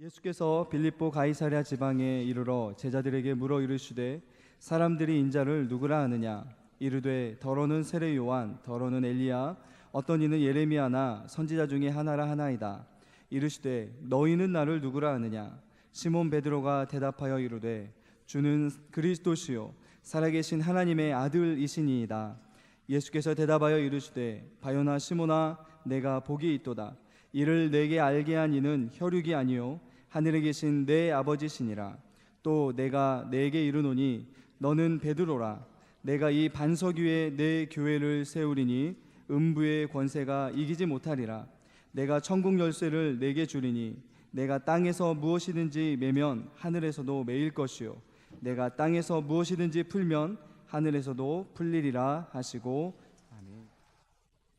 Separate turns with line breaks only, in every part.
예수께서 빌립보 가이사랴 지방에 이르러 제자들에게 물어 이르시되 사람들이 인자를 누구라 하느냐 이르되 더러는 세례 요한 더러는 엘리야 어떤 이는 예레미야나 선지자 중에 하나라 하나이다. 이르시되 너희는 나를 누구라 하느냐 시몬 베드로가 대답하여 이르되 주는 그리스도시요 살아계신 하나님의 아들이시니이다. 예수께서 대답하여 이르시되 바요나 시몬아 내가 복이 있도다. 이를 내게 알게 한 이는 혈육이 아니요 하늘에 계신 내 아버지시니라. 또 내가 내게 이르노니 너는 베드로라. 내가 이 반석 위에 내 교회를 세우리니 음부의 권세가 이기지 못하리라. 내가 천국 열쇠를 내게 주리니 내가 땅에서 무엇이든지 매면 하늘에서도 매일 것이요 내가 땅에서 무엇이든지 풀면 하늘에서도 풀리리라 하시고. 아멘.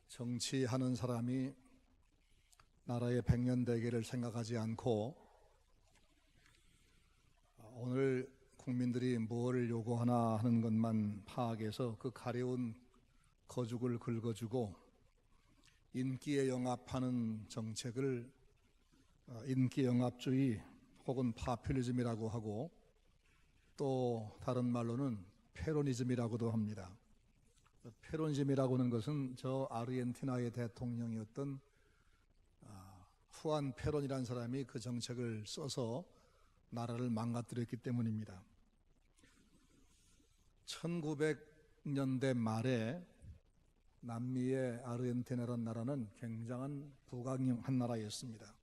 정치하는 사람이 나라의 백년대계를 생각하지 않고 오늘 국민들이 뭘 요구하나 하는 것만 파악해서 그 가려운 거죽을 긁어주고 인기에 영합하는 정책을 인기영합주의 혹은 파퓰리즘이라고 하고 또 다른 말로는 페로니즘이라고도 합니다. 페로니즘이라고 하는 것은 저 아르헨티나의 대통령이었던 후안 페론이라는 사람이 그 정책을 써서 나라를 망가뜨렸기 때문입니다. 1900년대 말에 남미의 아르헨티나라는 나라는 굉장한 부강한 나라였습니다.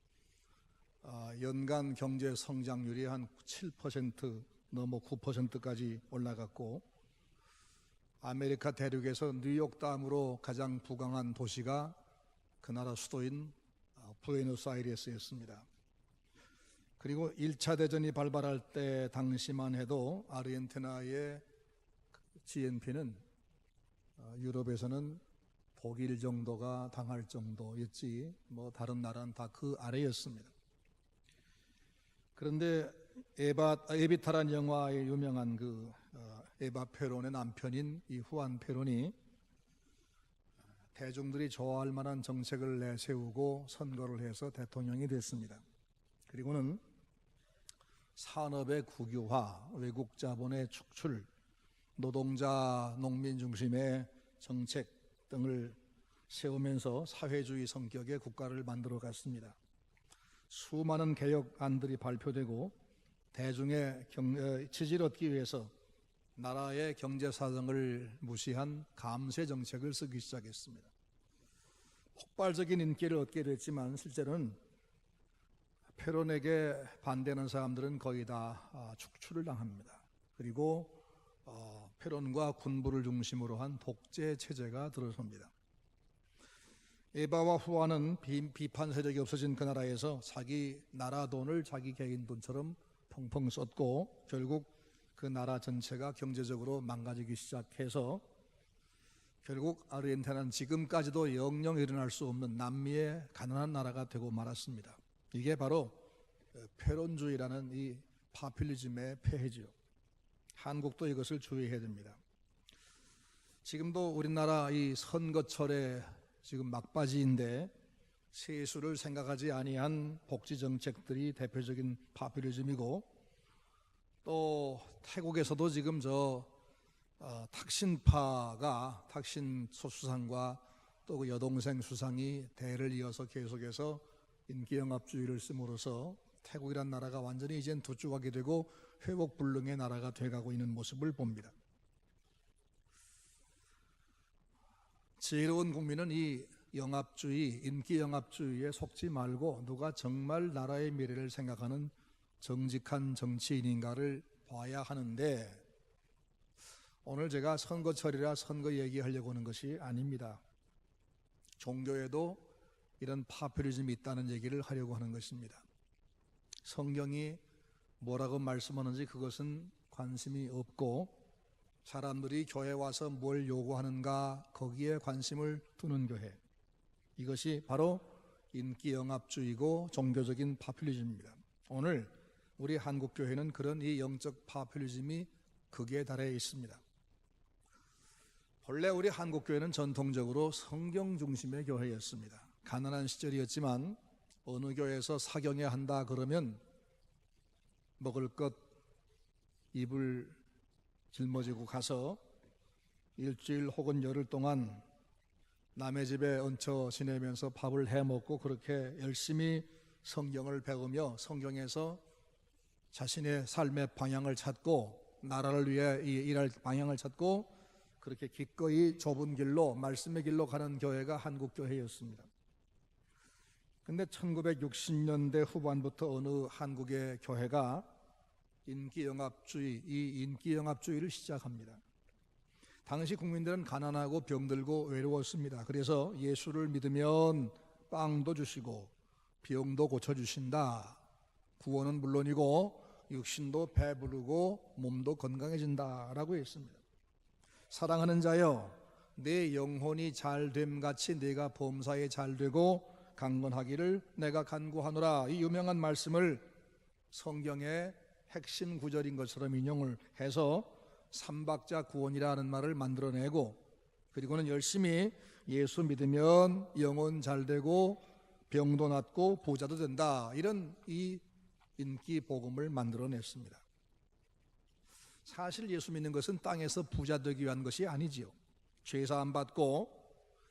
연간 경제 성장률이 한 7% 넘어 9%까지 올라갔고 아메리카 대륙에서 뉴욕 다음으로 가장 부강한 도시가 그 나라 수도인 부에노스아이레스였습니다. 그리고 1차 대전이 발발할 때 당시만 해도 아르헨티나의 GNP는 유럽에서는 독일 정도가 당할 정도였지 뭐 다른 나라는 다 그 아래였습니다. 그런데 에비타라는 영화의 유명한 그 에바 페론의 남편인 이 후안 페론이 대중들이 좋아할 만한 정책을 내세우고 선거를 해서 대통령이 됐습니다. 그리고는 산업의 국유화, 외국 자본의 축출, 노동자, 농민 중심의 정책 등을 세우면서 사회주의 성격의 국가를 만들어 갔습니다. 수많은 개혁안들이 발표되고 대중의 지지를 얻기 위해서 나라의 경제 사정을 무시한 감세 정책을 쓰기 시작했습니다. 폭발적인 인기를 얻게 됐지만 실제로는 페론에게 반대하는 사람들은 거의 다 축출을 당합니다. 그리고 페론과 군부를 중심으로 한 독재 체제가 들어섭니다. 에바와 후안은 비판 세력이 없어진 그 나라에서 자기 나라 돈을 자기 개인 돈처럼 펑펑 썼고 결국 그 나라 전체가 경제적으로 망가지기 시작해서 결국 아르헨티나는 지금까지도 영영 일어날 수 없는 남미의 가난한 나라가 되고 말았습니다. 이게 바로 페론주의라는 이 파퓰리즘의 폐해지요. 한국도 이것을 주의해야 됩니다. 지금도 우리나라 이 선거철에 지금 막바지인데 세수를 생각하지 아니한 복지 정책들이 대표적인 파퓰리즘이고 또 태국에서도 지금 탁신파가 탁신 소수상과 또 그 여동생 수상이 대를 이어서 계속해서 인기영합주의를 씀으로써 태국이란 나라가 완전히 이젠 두쭉하게 되고 회복불능의 나라가 돼가고 있는 모습을 봅니다. 지혜로운 국민은 이 영합주의, 인기영합주의에 속지 말고 누가 정말 나라의 미래를 생각하는 정직한 정치인인가를 봐야 하는데 오늘 제가 선거철이라 선거 얘기하려고 하는 것이 아닙니다. 종교에도 이런 파퓰리즘이 있다는 얘기를 하려고 하는 것입니다. 성경이 뭐라고 말씀하는지 그것은 관심이 없고 사람들이 교회 와서 뭘 요구하는가 거기에 관심을 두는 교회, 이것이 바로 인기영합주의고 종교적인 파퓰리즘입니다. 오늘 우리 한국교회는 그런 이 영적 파퓰리즘이 극에 달해 있습니다. 본래 우리 한국교회는 전통적으로 성경 중심의 교회였습니다. 가난한 시절이었지만 어느 교회에서 사경회 한다 그러면 먹을 것 입을 짊어지고 가서 일주일 혹은 열흘 동안 남의 집에 얹혀 지내면서 밥을 해 먹고 그렇게 열심히 성경을 배우며 성경에서 자신의 삶의 방향을 찾고 나라를 위해 일할 방향을 찾고 그렇게 기꺼이 좁은 길로 말씀의 길로 가는 교회가 한국교회였습니다. 근데 1960년대 후반부터 어느 한국의 교회가 이 인기영합주의를 시작합니다. 당시 국민들은 가난하고 병들고 외로웠습니다. 그래서 예수를 믿으면 빵도 주시고 병도 고쳐주신다. 구원은 물론이고 육신도 배부르고 몸도 건강해진다라고 했습니다. 사랑하는 자여, 내 영혼이 잘됨 같이 내가 범사에 잘되고 강건하기를 내가 간구하노라. 이 유명한 말씀을 성경의 핵심 구절인 것처럼 인용을 해서 삼박자 구원이라는 말을 만들어내고 그리고는 열심히 예수 믿으면 영혼 잘되고 병도 낫고 부자도 된다. 이런 이 인기 복음을 만들어냈습니다. 사실 예수 믿는 것은 땅에서 부자 되기 위한 것이 아니지요. 죄사함 받고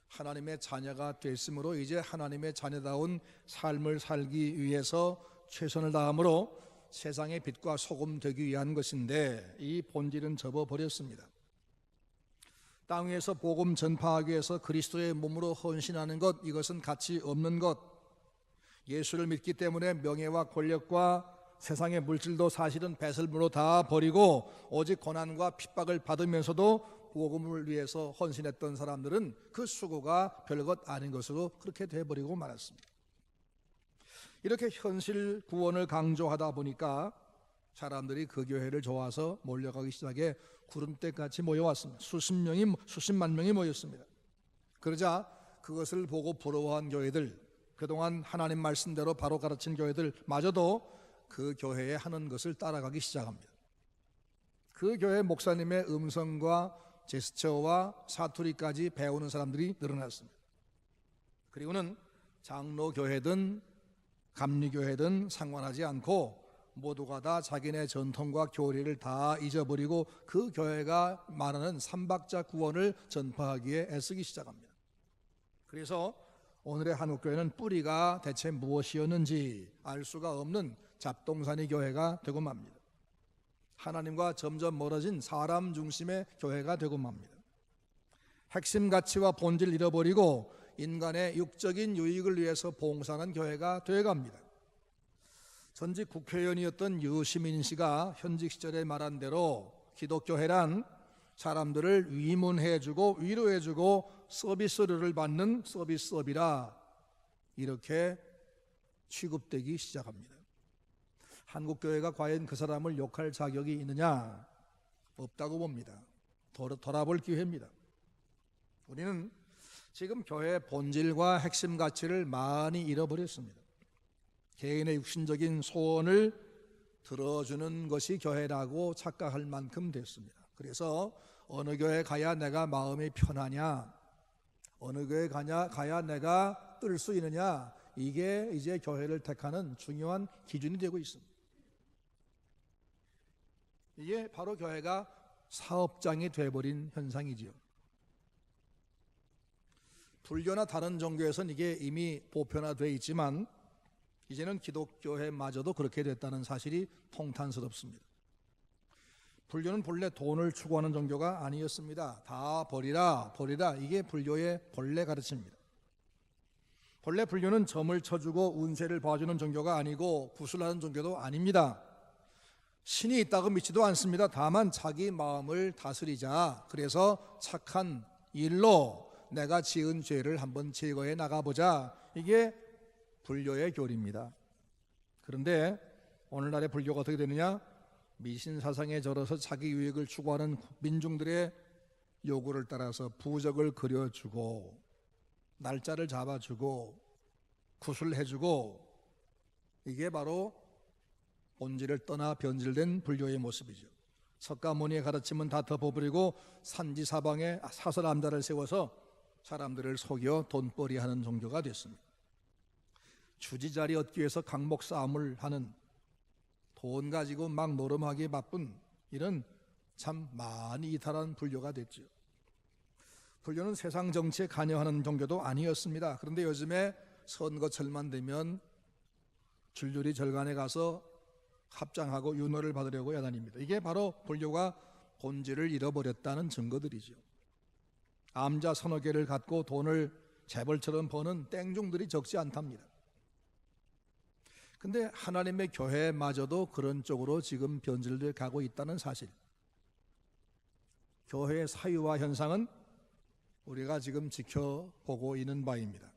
하나님의 자녀가 됐으므로 이제 하나님의 자녀다운 삶을 살기 위해서 최선을 다함으로 세상의 빛과 소금 되기 위한 것인데 이 본질은 접어버렸습니다. 땅 위에서 복음 전파하기 위해서 그리스도의 몸으로 헌신하는 것, 이것은 가치 없는 것. 예수를 믿기 때문에 명예와 권력과 세상의 물질도 사실은 배설물로 다 버리고 오직 고난과 핍박을 받으면서도 복음을 위해서 헌신했던 사람들은 그 수고가 별것 아닌 것으로 그렇게 돼버리고 말았습니다. 이렇게 현실 구원을 강조하다 보니까 사람들이 그 교회를 좋아서 몰려가기 시작해 구름대같이 모여왔습니다. 수십만 명이 모였습니다. 그러자 그것을 보고 부러워한 교회들, 그동안 하나님 말씀대로 바로 가르친 교회들마저도 그 교회에 하는 것을 따라가기 시작합니다. 그 교회 목사님의 음성과 제스처와 사투리까지 배우는 사람들이 늘어났습니다. 그리고는 장로교회든 감리교회든 상관하지 않고 모두가 다 자기네 전통과 교리를 다 잊어버리고 그 교회가 말하는 삼박자 구원을 전파하기에 애쓰기 시작합니다. 그래서 오늘의 한국교회는 뿌리가 대체 무엇이었는지 알 수가 없는 잡동사니 교회가 되고 맙니다. 하나님과 점점 멀어진 사람 중심의 교회가 되고 맙니다. 핵심 가치와 본질 잃어버리고 인간의 육적인 유익을 위해서 봉사하는 교회가 되어갑니다. 전직 국회의원이었던 유시민 씨가 현직 시절에 말한 대로 기독교회란 사람들을 위문해주고 위로해주고 서비스료를 받는 서비스업이라 이렇게 취급되기 시작합니다. 한국교회가 과연 그 사람을 욕할 자격이 있느냐? 없다고 봅니다. 돌아볼 기회입니다. 우리는 지금 교회의 본질과 핵심 가치를 많이 잃어버렸습니다. 개인의 육신적인 소원을 들어주는 것이 교회라고 착각할 만큼 됐습니다. 그래서 어느 교회 가야 내가 마음이 편하냐, 어느 교회 가야 내가 뜰 수 있느냐, 이게 이제 교회를 택하는 중요한 기준이 되고 있습니다. 이게 바로 교회가 사업장이 돼버린 현상이지요. 불교나 다른 종교에서는 이게 이미 보편화되어 있지만 이제는 기독교회마저도 그렇게 됐다는 사실이 통탄스럽습니다. 불교는 본래 돈을 추구하는 종교가 아니었습니다. 다 버리라 이게 불교의 본래 가르침입니다. 본래 불교는 점을 쳐주고 운세를 봐주는 종교가 아니고 구슬하는 종교도 아닙니다. 신이 있다고 믿지도 않습니다. 다만 자기 마음을 다스리자, 그래서 착한 일로 내가 지은 죄를 한번 제거해 나가보자, 이게 불교의 교리입니다. 그런데 오늘날의 불교가 어떻게 되느냐? 미신사상에 절어서 자기 유익을 추구하는 민중들의 요구를 따라서 부적을 그려주고 날짜를 잡아주고 구슬해주고, 이게 바로 본질을 떠나 변질된 불교의 모습이죠. 석가모니의 가르침은 다 덮어버리고 산지사방에 사설암자를 세워서 사람들을 속여 돈벌이하는 종교가 됐습니다. 주지자리 얻기 위해서 강목 싸움을 하는 돈 가지고 막 노름하기에 바쁜 이런 참 많이 이탈한 불교가 됐죠. 불교는 세상 정치에 관여하는 종교도 아니었습니다. 그런데 요즘에 선거철만 되면 줄줄이 절간에 가서 합장하고 윤호를 받으려고 야단입니다. 이게 바로 불교가 본질을 잃어버렸다는 증거들이죠. 암자 서너 개를 갖고 돈을 재벌처럼 버는 땡중들이 적지 않답니다. 근데 하나님의 교회마저도 그런 쪽으로 지금 변질돼 가고 있다는 사실, 교회의 사유와 현상은 우리가 지금 지켜보고 있는 바입니다.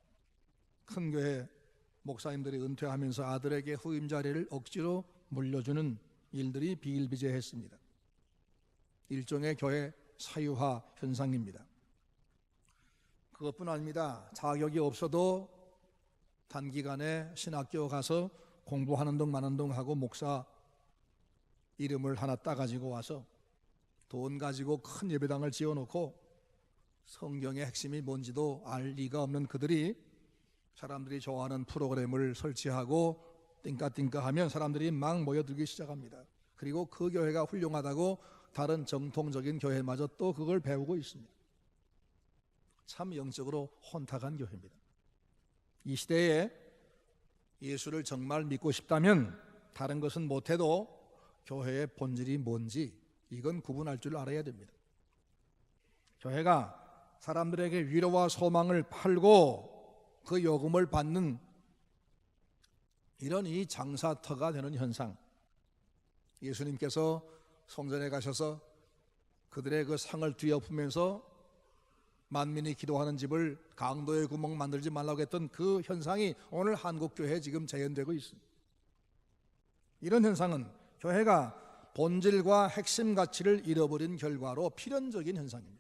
큰 교회 목사님들이 은퇴하면서 아들에게 후임 자리를 억지로 물려주는 일들이 비일비재했습니다. 일종의 교회 사유화 현상입니다. 그것뿐 아닙니다. 자격이 없어도 단기간에 신학교 가서 공부하는 둥 마는 둥 하고 목사 이름을 하나 따가지고 와서 돈 가지고 큰 예배당을 지어놓고 성경의 핵심이 뭔지도 알 리가 없는 그들이 사람들이 좋아하는 프로그램을 설치하고 띵까띵까 하면 사람들이 막 모여들기 시작합니다. 그리고 그 교회가 훌륭하다고 다른 정통적인 교회마저 또 그걸 배우고 있습니다. 참 영적으로 혼탁한 교회입니다. 이 시대에 예수를 정말 믿고 싶다면 다른 것은 못해도 교회의 본질이 뭔지 이건 구분할 줄 알아야 됩니다. 교회가 사람들에게 위로와 소망을 팔고 그 요금을 받는 이런 이 장사터가 되는 현상, 예수님께서 성전에 가셔서 그들의 그 상을 뒤엎으면서 만민이 기도하는 집을 강도의 구멍 만들지 말라고 했던 그 현상이 오늘 한국교회에 지금 재현되고 있습니다. 이런 현상은 교회가 본질과 핵심 가치를 잃어버린 결과로 필연적인 현상입니다.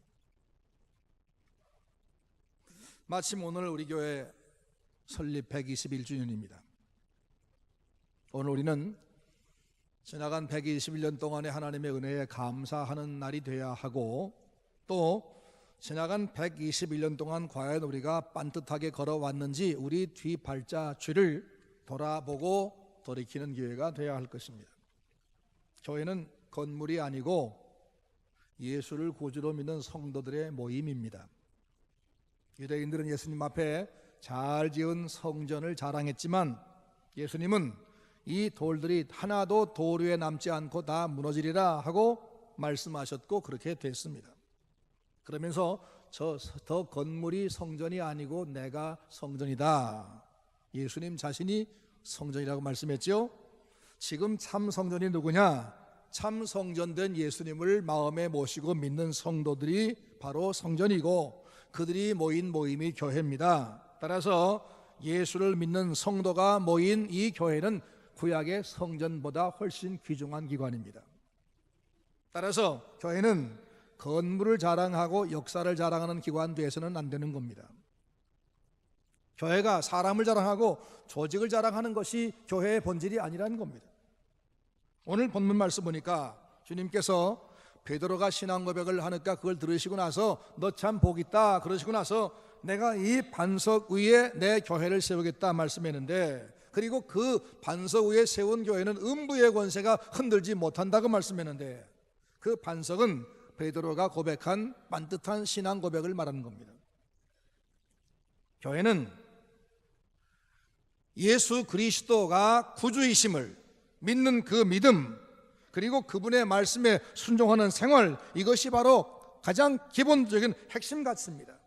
마침 오늘 우리 교회 설립 121주년입니다. 오늘 우리는 지나간 121년 동안의 하나님의 은혜에 감사하는 날이 되어야 하고, 또 지나간 121년 동안 과연 우리가 빤듯하게 걸어왔는지 우리 뒤 발자취를 돌아보고 돌이키는 기회가 되어야 할 것입니다. 교회는 건물이 아니고 예수를 구주로 믿는 성도들의 모임입니다. 유대인들은 예수님 앞에 잘 지은 성전을 자랑했지만 예수님은 이 돌들이 하나도 돌 위에 남지 않고 다 무너지리라 하고 말씀하셨고 그렇게 됐습니다. 그러면서 더 건물이 성전이 아니고 내가 성전이다. 예수님 자신이 성전이라고 말씀했죠. 지금 참 성전이 누구냐? 참 성전된 예수님을 마음에 모시고 믿는 성도들이 바로 성전이고 그들이 모인 모임이 교회입니다. 따라서 예수를 믿는 성도가 모인 이 교회는 구약의 성전보다 훨씬 귀중한 기관입니다. 따라서 교회는 건물을 자랑하고 역사를 자랑하는 기관 돼서는 안 되는 겁니다. 교회가 사람을 자랑하고 조직을 자랑하는 것이 교회의 본질이 아니라는 겁니다. 오늘 본문 말씀 보니까 주님께서 베드로가 신앙 고백을 하니까 그걸 들으시고 나서 너 참 복 있다 그러시고 나서 내가 이 반석 위에 내 교회를 세우겠다 말씀했는데, 그리고 그 반석 위에 세운 교회는 음부의 권세가 흔들지 못한다고 말씀했는데, 그 반석은 베드로가 고백한 반듯한 신앙 고백을 말하는 겁니다. 교회는 예수 그리스도가 구주이심을 믿는 그 믿음, 그리고 그분의 말씀에 순종하는 생활, 이것이 바로 가장 기본적인 핵심 가치입니다.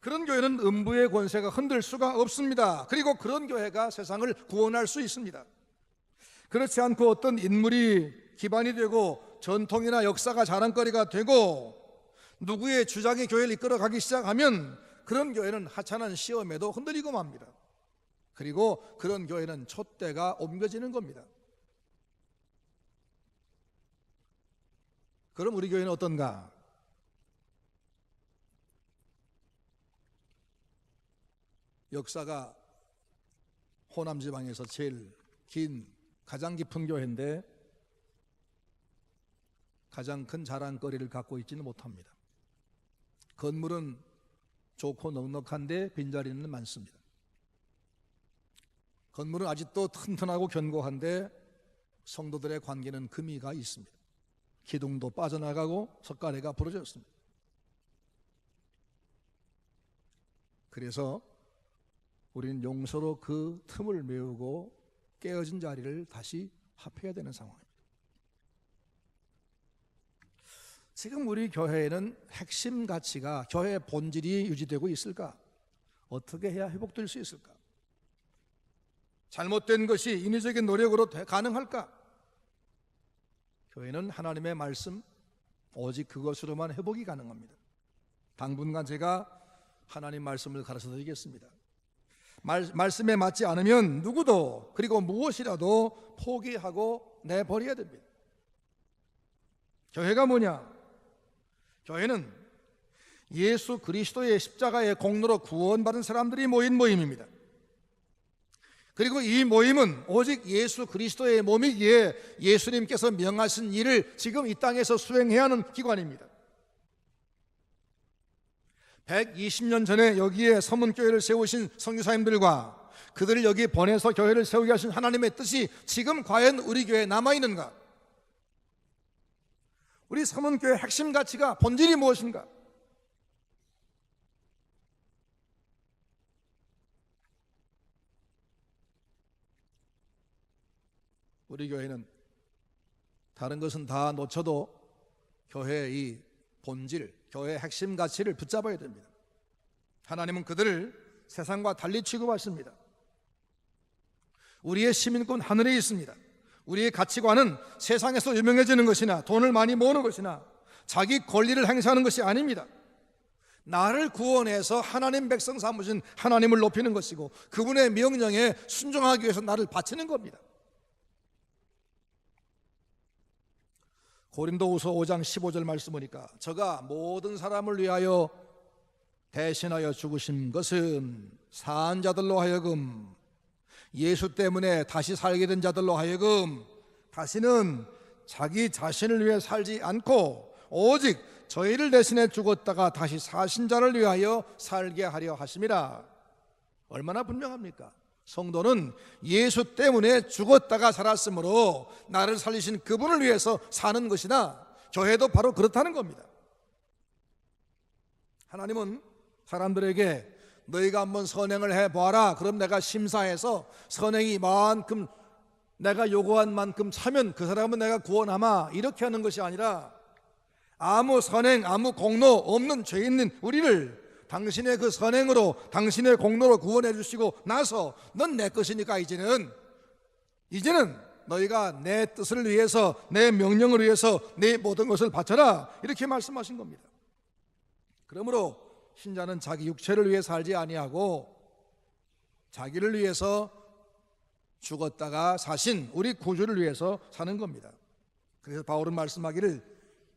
그런 교회는 음부의 권세가 흔들 수가 없습니다. 그리고 그런 교회가 세상을 구원할 수 있습니다. 그렇지 않고 어떤 인물이 기반이 되고 전통이나 역사가 자랑거리가 되고 누구의 주장이 교회를 이끌어가기 시작하면 그런 교회는 하찮은 시험에도 흔들리고 맙니다. 그리고 그런 교회는 촛대가 옮겨지는 겁니다. 그럼 우리 교회는 어떤가? 역사가 호남 지방에서 제일 긴 가장 깊은 교회인데 가장 큰 자랑거리를 갖고 있지는 못합니다. 건물은 좋고 넉넉한데 빈자리는 많습니다. 건물은 아직도 튼튼하고 견고한데 성도들의 관계는 금이가 있습니다. 기둥도 빠져나가고 석가래가 부러졌습니다. 그래서 우리는 용서로 그 틈을 메우고 깨어진 자리를 다시 합해야 되는 상황입니다. 지금 우리 교회에는 핵심 가치가, 교회의 본질이 유지되고 있을까? 어떻게 해야 회복될 수 있을까? 잘못된 것이 인위적인 노력으로 가능할까? 교회는 하나님의 말씀, 오직 그것으로만 회복이 가능합니다. 당분간 제가 하나님 말씀을 가르쳐 드리겠습니다. 말씀에 맞지 않으면 누구도, 그리고 무엇이라도 포기하고 내버려야 됩니다. 교회가 뭐냐? 교회는 예수 그리스도의 십자가의 공로로 구원받은 사람들이 모인 모임입니다. 그리고 이 모임은 오직 예수 그리스도의 몸이기에 예수님께서 명하신 일을 지금 이 땅에서 수행해야 하는 기관입니다. 120년 전에 여기에 서문교회를 세우신 선교사님들과 그들을 여기 보내서 교회를 세우게 하신 하나님의 뜻이 지금 과연 우리 교회에 남아있는가? 우리 서문교회의 핵심 가치가, 본질이 무엇인가? 우리 교회는 다른 것은 다 놓쳐도 교회의 이 본질, 교회의 핵심 가치를 붙잡아야 됩니다. 하나님은 그들을 세상과 달리 취급하십니다. 우리의 시민권 하늘에 있습니다. 우리의 가치관은 세상에서 유명해지는 것이나 돈을 많이 모으는 것이나 자기 권리를 행사하는 것이 아닙니다. 나를 구원해서 하나님 백성 삼으신 하나님을 높이는 것이고 그분의 명령에 순종하기 위해서 나를 바치는 겁니다. 고린도후서 5장 15절 말씀 보니까 저가 모든 사람을 위하여 대신하여 죽으신 것은 사한 자들로 하여금, 예수 때문에 다시 살게 된 자들로 하여금 다시는 자기 자신을 위해 살지 않고 오직 저희를 대신해 죽었다가 다시 사신 자를 위하여 살게 하려 하심이라. 얼마나 분명합니까? 성도는 예수 때문에 죽었다가 살았으므로 나를 살리신 그분을 위해서 사는 것이나 교회도 바로 그렇다는 겁니다. 하나님은 사람들에게 너희가 한번 선행을 해봐라, 그럼 내가 심사해서 선행이 이만큼 내가 요구한 만큼 차면 그 사람은 내가 구원하마, 이렇게 하는 것이 아니라 아무 선행, 아무 공로 없는 죄 있는 우리를 당신의 그 선행으로, 당신의 공로로 구원해 주시고 나서 넌 내 것이니까 이제는 너희가 내 뜻을 위해서, 내 명령을 위해서 내 모든 것을 바쳐라, 이렇게 말씀하신 겁니다. 그러므로 신자는 자기 육체를 위해 살지 아니하고 자기를 위해서 죽었다가 사신 우리 구주를 위해서 사는 겁니다. 그래서 바울은 말씀하기를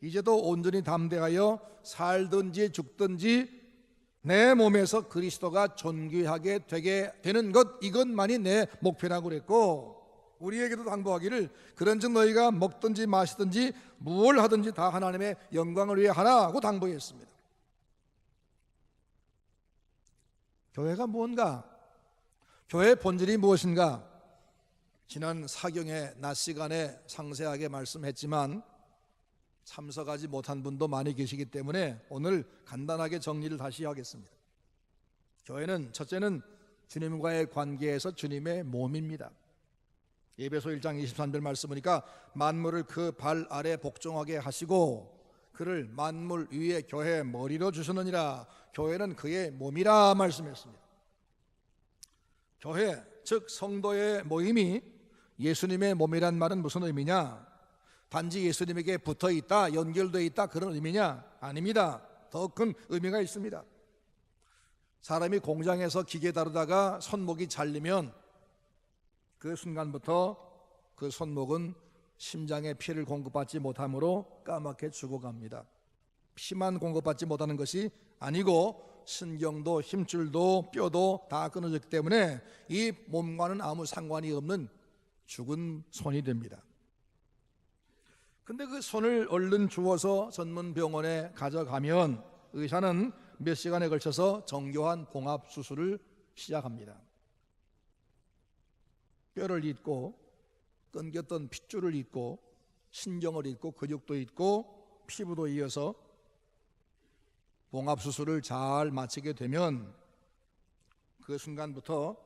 이제도 온전히 담대하여 살든지 죽든지 내 몸에서 그리스도가 존귀하게 되게 되는 것, 이것만이 내 목표라고 그랬고, 우리에게도 당부하기를 그런즉 너희가 먹든지 마시든지 무엇을 하든지 다 하나님의 영광을 위해 하라고 당부했습니다. 교회가 무엇인가? 교회의 본질이 무엇인가? 지난 사경의 낮 시간에 상세하게 말씀했지만 참석하지 못한 분도 많이 계시기 때문에 오늘 간단하게 정리를 다시 하겠습니다. 교회는 첫째는 주님과의 관계에서 주님의 몸입니다. 에베소 1장 23절 말씀 보니까 만물을 그 발 아래 복종하게 하시고 그를 만물 위에 교회의 머리로 주셨느니라. 교회는 그의 몸이라 말씀했습니다. 교회, 즉 성도의 모임이 예수님의 몸이란 말은 무슨 의미냐? 단지 예수님에게 붙어 있다, 연결되어 있다, 그런 의미냐? 아닙니다. 더 큰 의미가 있습니다. 사람이 공장에서 기계 다루다가 손목이 잘리면 그 순간부터 그 손목은 심장에 피를 공급받지 못하므로 까맣게 죽어갑니다. 피만 공급받지 못하는 것이 아니고 신경도 힘줄도 뼈도 다 끊어졌기 때문에 이 몸과는 아무 상관이 없는 죽은 손이 됩니다. 근데 그 손을 얼른 주워서 전문 병원에 가져가면 의사는 몇 시간에 걸쳐서 정교한 봉합 수술을 시작합니다. 뼈를 잇고 끊겼던 핏줄을 잇고 신경을 잇고 근육도 잇고 피부도 이어서 봉합수술을 잘 마치게 되면 그 순간부터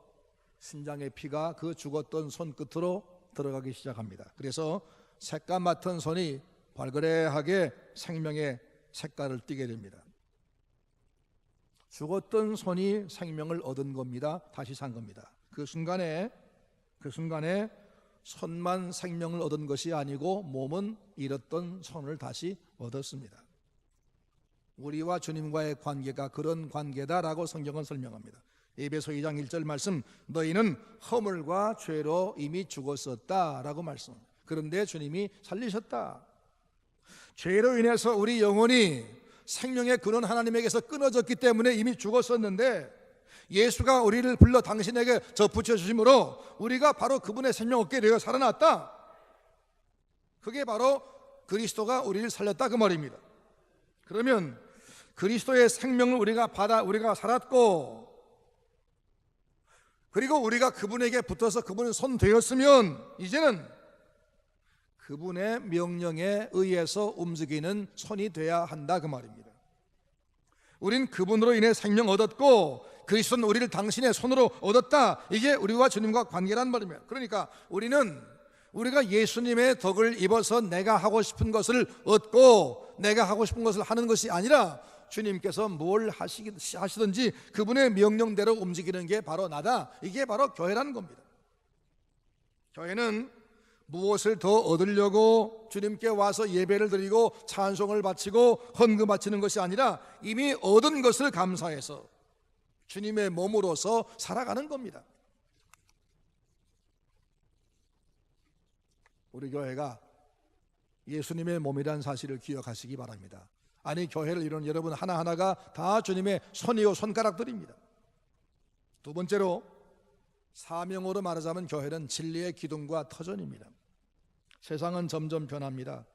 심장의 피가 그 죽었던 손끝으로 들어가기 시작합니다. 그래서 색감 맡은 손이 발그레하게 생명의 색깔을 띠게 됩니다. 죽었던 손이 생명을 얻은 겁니다. 다시 산 겁니다. 그 순간에 손만 생명을 얻은 것이 아니고 몸은 잃었던 손을 다시 얻었습니다. 우리와 주님과의 관계가 그런 관계다라고 성경은 설명합니다. 에베소 2장 1절 말씀, 너희는 허물과 죄로 이미 죽었었다라고 말씀합니다. 그런데 주님이 살리셨다. 죄로 인해서 우리 영혼이 생명의 근원 하나님에게서 끊어졌기 때문에 이미 죽었었는데 예수가 우리를 불러 당신에게 접붙여 주심으로 우리가 바로 그분의 생명 얻게 되어 살아났다. 그게 바로 그리스도가 우리를 살렸다 그 말입니다. 그러면 그리스도의 생명을 우리가 살았고, 그리고 우리가 그분에게 붙어서 그분의 손 되었으면 이제는 그분의 명령에 의해서 움직이는 손이 돼야 한다 그 말입니다. 우린 그분으로 인해 생명 얻었고 그리스도는 우리를 당신의 손으로 얻었다. 이게 우리와 주님과 관계란 말입니다. 그러니까 우리가 예수님의 덕을 입어서 내가 하고 싶은 것을 얻고 내가 하고 싶은 것을 하는 것이 아니라 주님께서 뭘 하시든지 그분의 명령대로 움직이는 게 바로 나다. 이게 바로 교회라는 겁니다. 교회는 무엇을 더 얻으려고 주님께 와서 예배를 드리고 찬송을 바치고 헌금 바치는 것이 아니라 이미 얻은 것을 감사해서 주님의 몸으로서 살아가는 겁니다. 우리 교회가 예수님의 몸이라는 사실을 기억하시기 바랍니다. 아니, 교회를 이루는 여러분 하나하나가 다 주님의 손이요 손가락들입니다. 두 번째로, 사명으로 말하자면 교회는 진리의 기둥과 터전입니다. 세상은 점점 변합니다.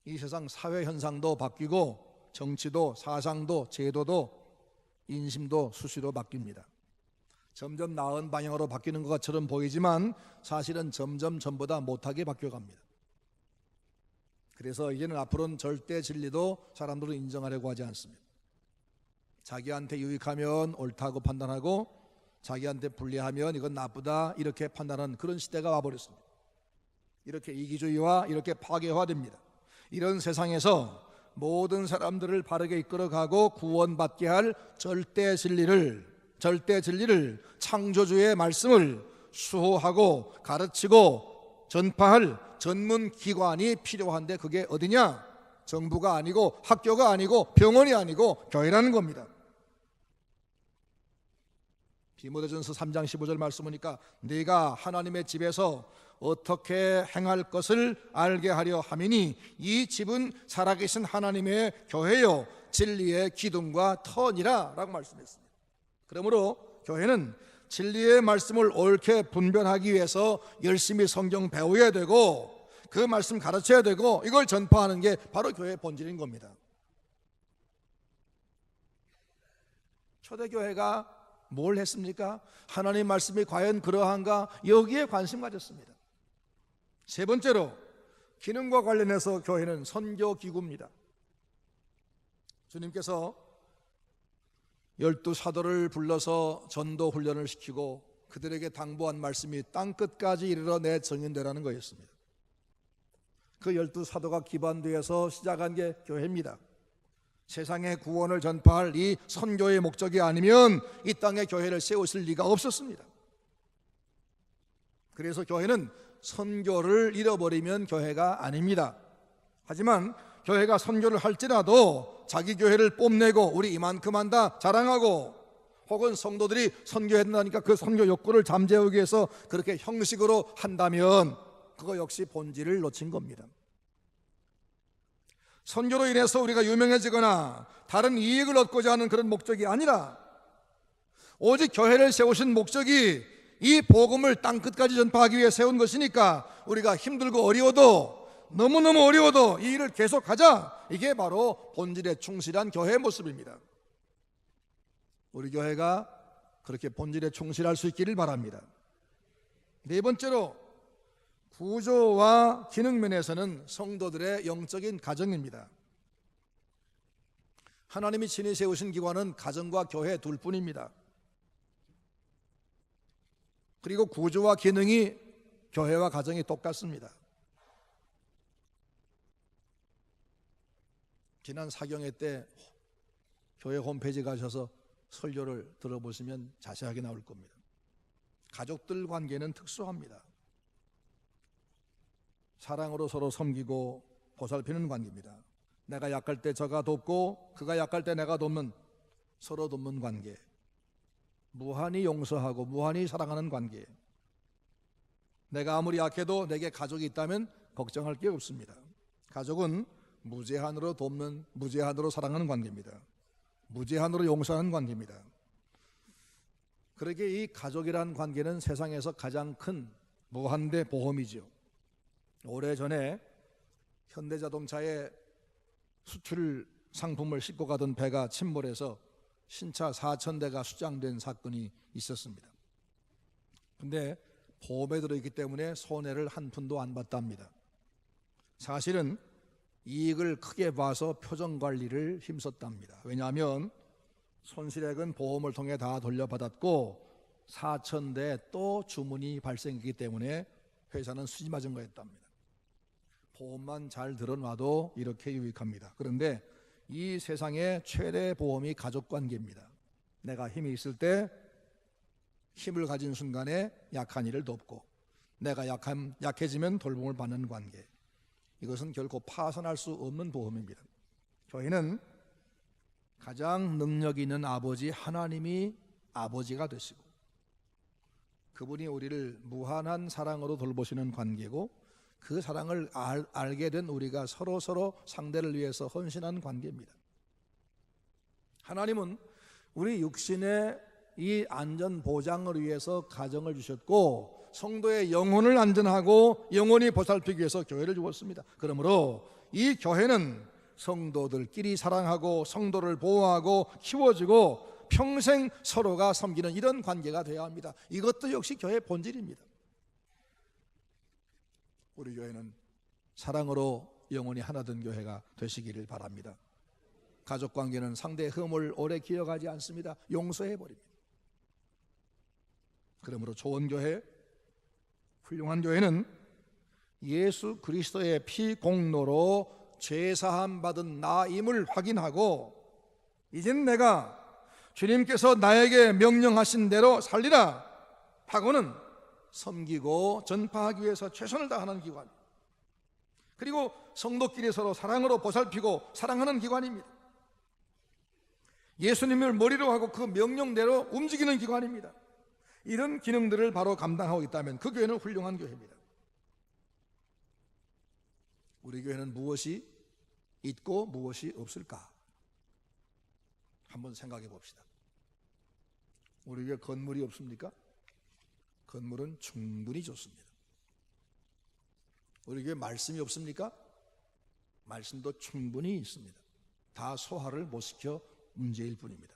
이 세상 사회 현상도 바뀌고 정치도 사상도 제도도 인심도 수시로 바뀝니다. 점점 나은 방향으로 바뀌는 것처럼 보이지만 사실은 점점 전보다 못하게 바뀌어갑니다. 그래서 이제는 앞으로는 절대 진리도 사람들은 인정하려고 하지 않습니다. 자기한테 유익하면 옳다고 판단하고 자기한테 불리하면 이건 나쁘다 이렇게 판단하는 그런 시대가 와버렸습니다. 이렇게 이기주의와 이렇게 파괴화됩니다. 이런 세상에서 모든 사람들을 바르게 이끌어가고 구원받게 할 절대 진리를 창조주의 말씀을 수호하고 가르치고 전파할 전문 기관이 필요한데 그게 어디냐? 정부가 아니고 학교가 아니고 병원이 아니고 교회라는 겁니다. 디모데전서 3장 15절 말씀 보니까 네가 하나님의 집에서 어떻게 행할 것을 알게 하려 함이니 이 집은 살아계신 하나님의 교회요 진리의 기둥과 터니라 라고 말씀했습니다. 그러므로 교회는 진리의 말씀을 옳게 분별하기 위해서 열심히 성경 배워야 되고 그 말씀 가르쳐야 되고 이걸 전파하는 게 바로 교회의 본질인 겁니다. 초대교회가 뭘 했습니까? 하나님 말씀이 과연 그러한가? 여기에 관심 가졌습니다. 세 번째로, 기능과 관련해서 교회는 선교기구입니다. 주님께서 12사도를 불러서 전도 훈련을 시키고 그들에게 당부한 말씀이 땅끝까지 이르러 내 증인되라는 거였습니다. 그 12사도가 기반되어서 시작한 게 교회입니다. 세상의 구원을 전파할 이 선교의 목적이 아니면 이 땅에 교회를 세우실 리가 없었습니다. 그래서 교회는 선교를 잃어버리면 교회가 아닙니다. 하지만 교회가 선교를 할지라도 자기 교회를 뽐내고 우리 이만큼 한다 자랑하고 혹은 성도들이 선교한다니까 그 선교 욕구를 잠재우기 위해서 그렇게 형식으로 한다면 그거 역시 본질을 놓친 겁니다. 선교로 인해서 우리가 유명해지거나 다른 이익을 얻고자 하는 그런 목적이 아니라 오직 교회를 세우신 목적이 이 복음을 땅끝까지 전파하기 위해 세운 것이니까 우리가 힘들고 어려워도 너무너무 어려워도 이 일을 계속하자. 이게 바로 본질에 충실한 교회의 모습입니다. 우리 교회가 그렇게 본질에 충실할 수 있기를 바랍니다. 네 번째로, 구조와 기능 면에서는 성도들의 영적인 가정입니다. 하나님이 친히 세우신 기관은 가정과 교회 둘뿐입니다. 그리고 구조와 기능이 교회와 가정이 똑같습니다. 지난 사경회 때 교회 홈페이지 가셔서 설교를 들어보시면 자세하게 나올 겁니다. 가족들 관계는 특수합니다. 사랑으로 서로 섬기고 보살피는 관계입니다. 내가 약할 때 저가 돕고 그가 약할 때 내가 돕는, 서로 돕는 관계. 무한히 용서하고 무한히 사랑하는 관계. 내가 아무리 약해도 내게 가족이 있다면 걱정할 게 없습니다. 가족은 무제한으로 돕는, 무제한으로 사랑하는 관계입니다. 무제한으로 용서하는 관계입니다. 그렇게 이 가족이라는 관계는 세상에서 가장 큰 무한대 보험이죠. 오래전에 현대자동차의 수출 상품을 싣고 가던 배가 침몰해서 신차 4,000대가 수장된 사건이 있었습니다. 근데 보험에 들어있기 때문에 손해를 한 푼도 안 봤답니다. 사실은 이익을 크게 봐서 표정 관리를 힘썼답니다. 왜냐하면 손실액은 보험을 통해 다 돌려받았고 4,000대 또 주문이 발생했기 때문에 회사는 수지 맞은 거였답니다. 보험만 잘 들어놔도 이렇게 유익합니다. 그런데 이 세상의 최대 보험이 가족관계입니다. 내가 힘이 있을 때 힘을 가진 순간에 약한 이를 돕고 내가 약해지면 돌봄을 받는 관계. 이것은 결코 파산할 수 없는 보험입니다. 저희는 가장 능력 있는 아버지 하나님이 아버지가 되시고 그분이 우리를 무한한 사랑으로 돌보시는 관계고 그 사랑을 알게 된 우리가 서로 상대를 위해서 헌신한 관계입니다. 하나님은 우리 육신의 이 안전 보장을 위해서 가정을 주셨고 성도의 영혼을 안전하고 영원히 보살피기 위해서 교회를 주었습니다. 그러므로 이 교회는 성도들끼리 사랑하고 성도를 보호하고 키워주고 평생 서로가 섬기는 이런 관계가 되어야 합니다. 이것도 역시 교회의 본질입니다. 우리 교회는 사랑으로 영원히 하나된 교회가 되시기를 바랍니다. 가족관계는 상대의 흠을 오래 기억하지 않습니다. 용서해버립니다. 그러므로 좋은 교회, 훌륭한 교회는 예수 그리스도의 피 공로로 죄사함 받은 나임을 확인하고 이젠 내가 주님께서 나에게 명령하신 대로 살리라 하고는 섬기고 전파하기 위해서 최선을 다하는 기관, 그리고 성도끼리 서로 사랑으로 보살피고 사랑하는 기관입니다. 예수님을 머리로 하고 그 명령대로 움직이는 기관입니다. 이런 기능들을 바로 감당하고 있다면 그 교회는 훌륭한 교회입니다. 우리 교회는 무엇이 있고 무엇이 없을까? 한번 생각해 봅시다. 우리 교회 건물이 없습니까? 건물은 충분히 좋습니다. 우리 교회 말씀이 없습니까? 말씀도 충분히 있습니다. 다 소화를 못 시켜 문제일 뿐입니다.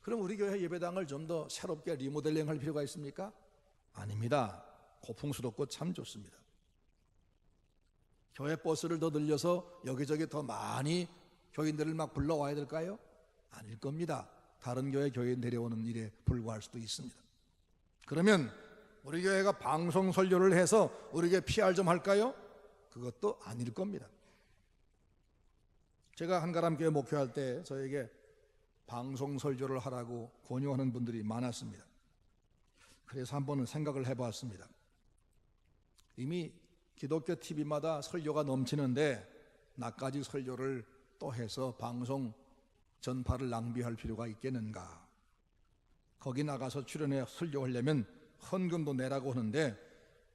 그럼 우리 교회 예배당을 좀 더 새롭게 리모델링 할 필요가 있습니까? 아닙니다. 고풍스럽고 참 좋습니다. 교회 버스를 더 늘려서 여기저기 더 많이 교인들을 막 불러와야 될까요? 아닐 겁니다. 다른 교회 교인 데려오는 일에 불과할 수도 있습니다. 그러면 우리 교회가 방송 설교를 해서 우리 교회 PR 좀 할까요? 그것도 아닐 겁니다. 제가 한가람교회 목회할 때 저에게 방송 설교를 하라고 권유하는 분들이 많았습니다. 그래서 한번 생각을 해봤습니다. 이미 기독교 TV마다 설교가 넘치는데 나까지 설교를 또 해서 방송 전파를 낭비할 필요가 있겠는가? 거기 나가서 출연해 설교하려면 헌금도 내라고 하는데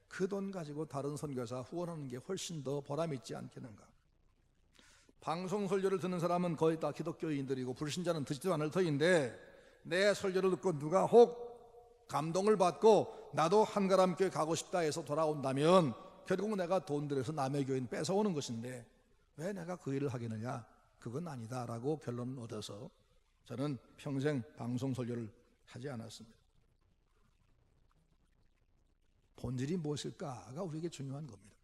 그 돈 가지고 다른 선교사 후원하는 게 훨씬 더 보람있지 않겠는가? 방송 설교를 듣는 사람은 거의 다 기독교인들이고 불신자는 듣지도 않을 터인데 내 설교를 듣고 누가 혹 감동을 받고 나도 한가람교회 가고 싶다 해서 돌아온다면 결국 내가 돈 들여서 남의 교인 뺏어오는 것인데 왜 내가 그 일을 하겠느냐? 그건 아니다라고 결론을 얻어서 저는 평생 방송 설교를 하지 않았습니다. 본질이 무엇일까가 우리에게 중요한 겁니다.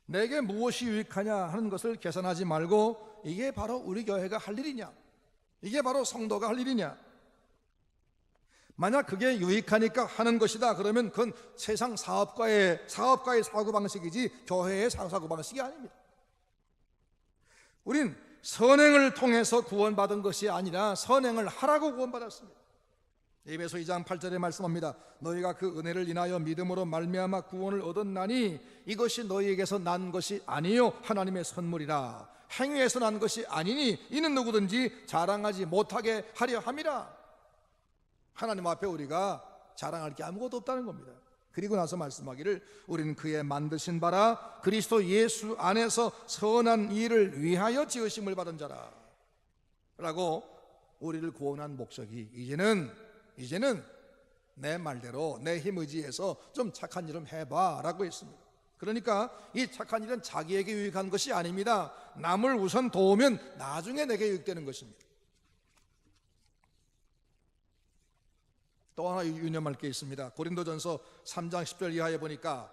내게 무엇이 유익하냐 하는 것을 계산하지 말고 이게 바로 우리 교회가 할 일이냐, 이게 바로 성도가 할 일이냐. 만약 그게 유익하니까 하는 것이다 그러면 그건 세상 사업가의 사고방식이지 교회의 사고방식이 아닙니다. 우린 선행을 통해서 구원받은 것이 아니라 선행을 하라고 구원받았습니다. 에베소 2장 8절에 말씀합니다. 너희가 그 은혜를 인하여 믿음으로 말미암아 구원을 얻었나니 이것이 너희에게서 난 것이 아니요 하나님의 선물이라. 행위에서 난 것이 아니니 이는 누구든지 자랑하지 못하게 하려 함이라. 하나님 앞에 우리가 자랑할 게 아무것도 없다는 겁니다. 그리고 나서 말씀하기를 우리는 그의 만드신 바라 그리스도 예수 안에서 선한 일을 위하여 지으심을 받은 자라 라고 우리를 구원한 목적이 이제는 내 말대로 내 힘 의지해서 좀 착한 일 좀 해봐 라고 했습니다. 그러니까 이 착한 일은 자기에게 유익한 것이 아닙니다. 남을 우선 도우면 나중에 내게 유익되는 것입니다. 또 하나 유념할 게 있습니다. 고린도전서 3장 10절 이하에 보니까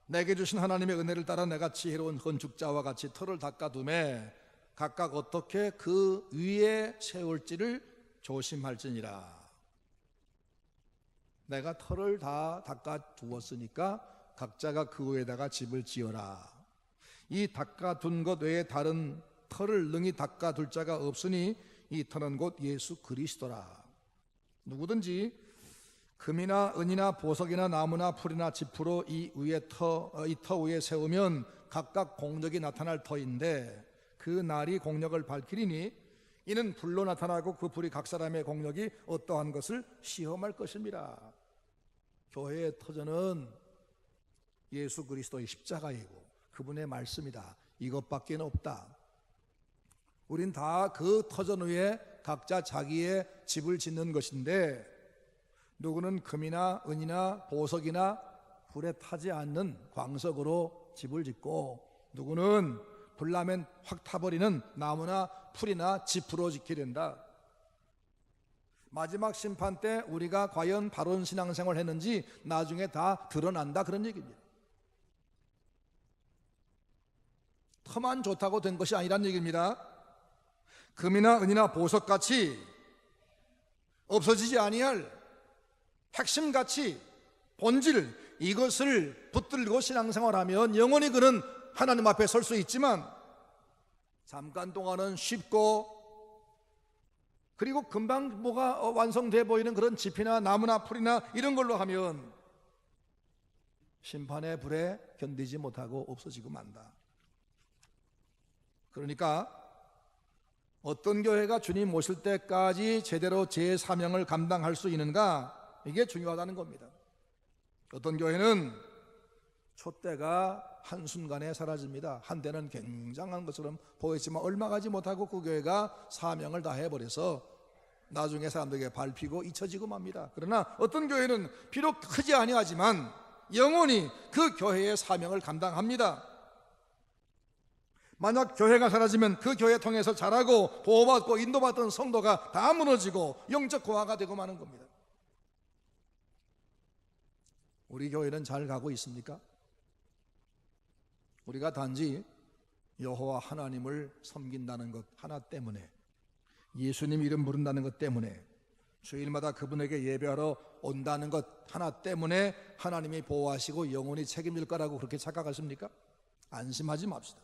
내게 주신 하나님의 은혜를 따라 내가 지혜로운 건축자와 같이 터를 닦아두매 각각 어떻게 그 위에 세울지를 조심할지니라. 내가 터를 다 닦아두었으니까 각자가 그 위에다가 집을 지어라. 이 닦아둔 것 외에 다른 터를 능히 닦아둘 자가 없으니 이 터는 곧 예수 그리스도라. 누구든지 금이나 은이나 보석이나 나무나 풀이나 지푸로 이 터 위에 세우면 각각 공덕이 나타날 터인데 그 날이 공력을 밝히리니 이는 불로 나타나고 그 불이 각 사람의 공력이 어떠한 것을 시험할 것입니다. 교회의 터전은 예수 그리스도의 십자가이고 그분의 말씀이다. 이것밖에 없다. 우린 다 그 터전 위에 각자 자기의 집을 짓는 것인데 누구는 금이나 은이나 보석이나 불에 타지 않는 광석으로 집을 짓고 누구는 불나면 확 타버리는 나무나 풀이나 지푸로 짓게 된다. 마지막 심판 때 우리가 과연 바른 신앙생활을 했는지 나중에 다 드러난다 그런 얘기입니다. 터만 좋다고 된 것이 아니란 얘기입니다. 금이나 은이나 보석같이 없어지지 아니할 핵심 가치, 본질 이것을 붙들고 신앙생활하면 영원히 그는 하나님 앞에 설 수 있지만 잠깐 동안은 쉽고 그리고 금방 뭐가 완성돼 보이는 그런 짚이나 나무나 풀이나 이런 걸로 하면 심판의 불에 견디지 못하고 없어지고 만다. 그러니까 어떤 교회가 주님 오실 때까지 제대로 제 사명을 감당할 수 있는가 이게 중요하다는 겁니다. 어떤 교회는 촛대가 한순간에 사라집니다. 한때는 굉장한 것처럼 보였지만 얼마 가지 못하고 그 교회가 사명을 다 해버려서 나중에 사람들에게 밟히고 잊혀지고 맙니다. 그러나 어떤 교회는 비록 크지 아니하지만 영원히 그 교회의 사명을 감당합니다. 만약 교회가 사라지면 그 교회 통해서 자라고 보호받고 인도받던 성도가 다 무너지고 영적 고아가 되고 마는 겁니다. 우리 교회는 잘 가고 있습니까? 우리가 단지 여호와 하나님을 섬긴다는 것 하나 때문에 예수님 이름 부른다는 것 때문에 주일마다 그분에게 예배하러 온다는 것 하나 때문에 하나님이 보호하시고 영원히 책임질 거라고 그렇게 착각하십니까? 안심하지 맙시다.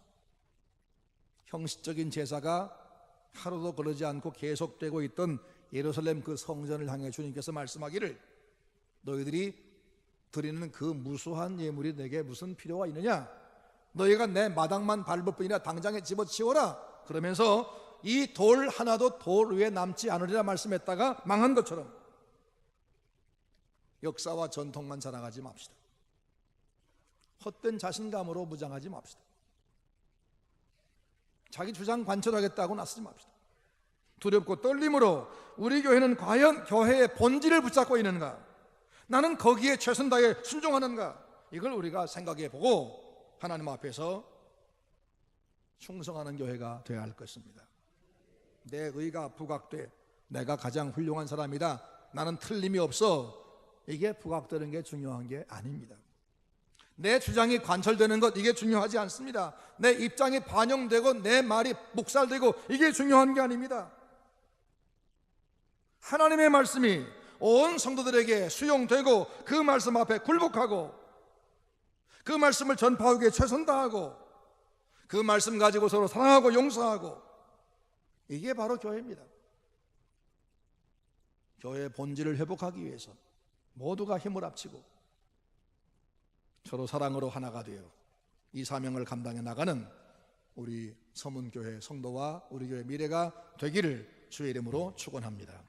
형식적인 제사가 하루도 그러지 않고 계속되고 있던 예루살렘 그 성전을 향해 주님께서 말씀하기를 너희들이 드리는 그 무수한 예물이 내게 무슨 필요가 있느냐? 너희가 내 마당만 밟을 뿐이라 당장에 집어치워라. 그러면서 이 돌 하나도 돌 위에 남지 않으리라 말씀했다가 망한 것처럼 역사와 전통만 자랑하지 맙시다. 헛된 자신감으로 무장하지 맙시다. 자기 주장 관철하겠다고 나서지 맙시다. 두렵고 떨림으로 우리 교회는 과연 교회의 본질을 붙잡고 있는가? 나는 거기에 최선 다해 순종하는가? 이걸 우리가 생각해 보고 하나님 앞에서 충성하는 교회가 되어야 할 것입니다. 내 의가 부각돼 내가 가장 훌륭한 사람이다, 나는 틀림이 없어, 이게 부각되는 게 중요한 게 아닙니다. 내 주장이 관철되는 것, 이게 중요하지 않습니다. 내 입장이 반영되고 내 말이 묵살되고, 이게 중요한 게 아닙니다. 하나님의 말씀이 온 성도들에게 수용되고, 그 말씀 앞에 굴복하고, 그 말씀을 전파하기 위해 최선 다하고, 그 말씀 가지고 서로 사랑하고 용서하고, 이게 바로 교회입니다. 교회의 본질을 회복하기 위해서 모두가 힘을 합치고 서로 사랑으로 하나가 되어 이 사명을 감당해 나가는 우리 서문교회 성도와 우리 교회 미래가 되기를 주의 이름으로 축원합니다.